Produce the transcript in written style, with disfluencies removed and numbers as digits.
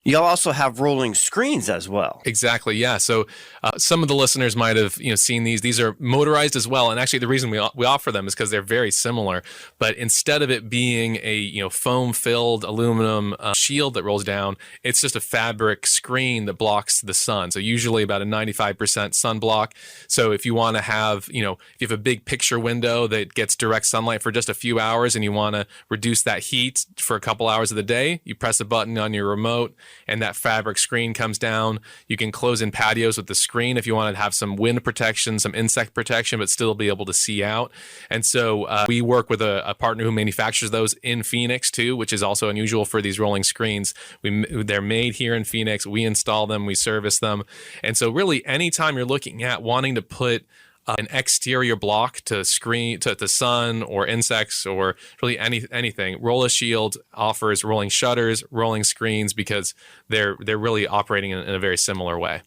You'll also have rolling screens as well. Exactly. Yeah. So some of the listeners might have seen these. These are motorized as well, and actually the reason we offer them is because they're very similar. But instead of it being a foam filled aluminum shield that rolls down, it's just a fabric screen that blocks the sun. So usually about a 95% sun block. So if you want to have if you have a big picture window that gets direct sunlight for just a few hours, and you want to reduce that heat for a couple hours of the day, you press a button on your remote, and that fabric screen comes down. You can close in patios with the screen if you want to have some wind protection, some insect protection, but still be able to see out. And so we work with a partner who manufactures those in Phoenix too, which is also unusual for these rolling screens. They're made here in Phoenix. We install them, we service them. And so really anytime you're looking at wanting to put an exterior block to screen to the sun or insects or really anything, Rolla Shield offers rolling shutters, rolling screens, because they're really operating in a very similar way.